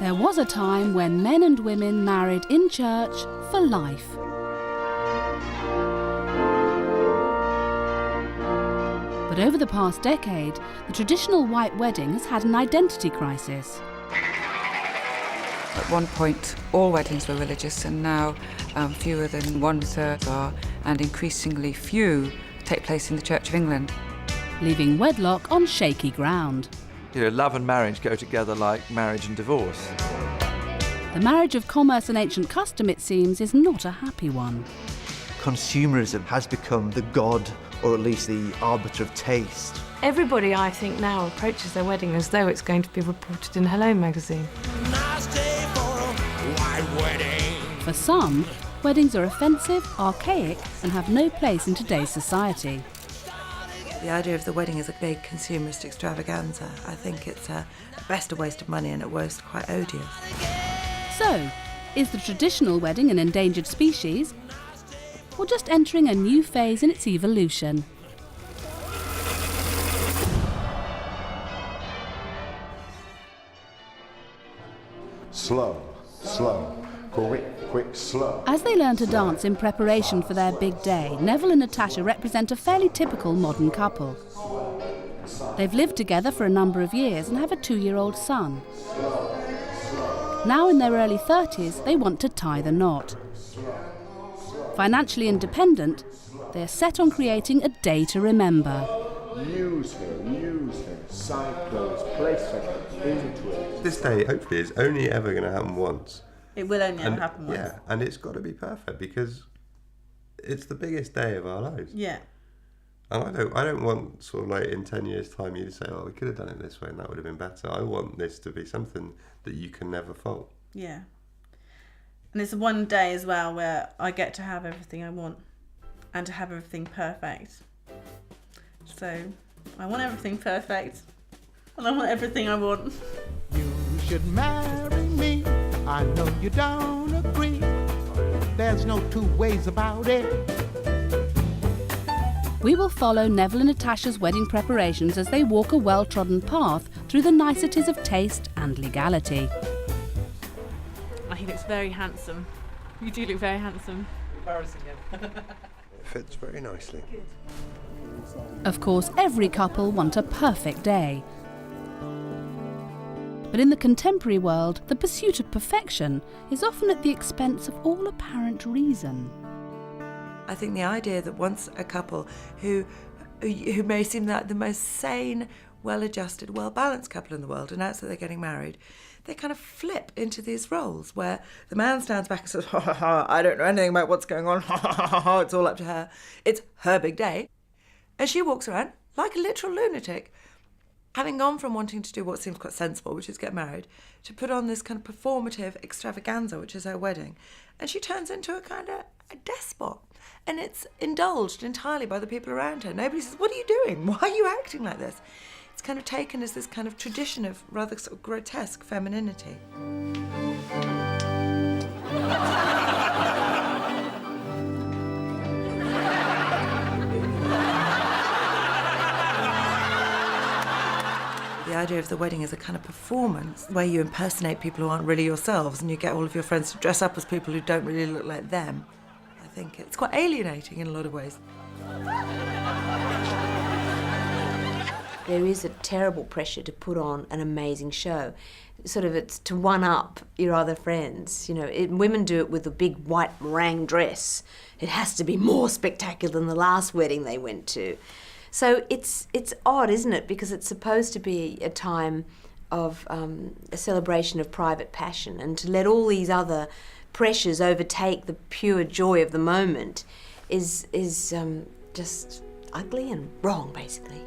There was a time when men and women married in church for life. But over the past decade, the traditional white wedding has had an identity crisis. At one point, all weddings were religious, and now fewer than 1/3 are, and increasingly few take place in the Church of England. Leaving wedlock on shaky ground. You know, love and marriage go together like marriage and divorce. The marriage of commerce and ancient custom, it seems, is not a happy one. Consumerism has become the god, or at least the arbiter of taste. Everybody, I think, now approaches their wedding as though it's going to be reported in Hello magazine. For some, weddings are offensive, archaic, and have no place in today's society. The idea of the wedding as a big consumerist extravaganza, I think it's at best a waste of money and at worst quite odious. So, is the traditional wedding an endangered species, or just entering a new phase in its evolution? Slow, slow, quick, quick, slow. As they learn to dance in preparation for their big day, Neville and Natasha represent a fairly typical modern couple. They've lived together for a number of years and have a 2-year-old son. Now in their early 30s, they want to tie the knot. Financially independent, they are set on creating a day to remember. Use her, side clothes, place her, into it. This day, hopefully, is only ever going to happen once. It will only ever happen once. Yeah, and it's got to be perfect because it's the biggest day of our lives. Yeah. And I don't want sort of like in 10 years' time you to say, oh, we could have done it this way and that would have been better. I want this to be something that you can never fault. Yeah. And it's one day as well where I get to have everything I want and to have everything perfect. So I want everything perfect and I want everything I want. You should marry me. I know you don't agree. There's no two ways about it. We will follow Neville and Natasha's wedding preparations as they walk a well-trodden path through the niceties of taste and legality. He looks very handsome. You do look very handsome. Embarrassing him. It fits very nicely. Of course, every couple want a perfect day. But in the contemporary world, the pursuit of perfection is often at the expense of all apparent reason. I think the idea that once a couple who may seem like the most sane, well-adjusted, well-balanced couple in the world announce that they're getting married, they kind of flip into these roles where the man stands back and says, ha ha ha, I don't know anything about what's going on, ha ha ha ha, it's all up to her. It's her big day. And she walks around like a literal lunatic, having gone from wanting to do what seems quite sensible, which is get married, to put on this kind of performative extravaganza, which is her wedding. And she turns into a kind of a despot. And it's indulged entirely by the people around her. Nobody says, what are you doing? Why are you acting like this? It's kind of taken as this kind of tradition of rather sort of grotesque femininity. The idea of the wedding as a kind of performance where you impersonate people who aren't really yourselves and you get all of your friends to dress up as people who don't really look like them. I think it's quite alienating in a lot of ways. There is a terrible pressure to put on an amazing show. Sort of it's to one-up your other friends. You know, women do it with a big white meringue dress. It has to be more spectacular than the last wedding they went to. So it's odd, isn't it? Because it's supposed to be a time of a celebration of private passion, and to let all these other pressures overtake the pure joy of the moment is just ugly and wrong, basically.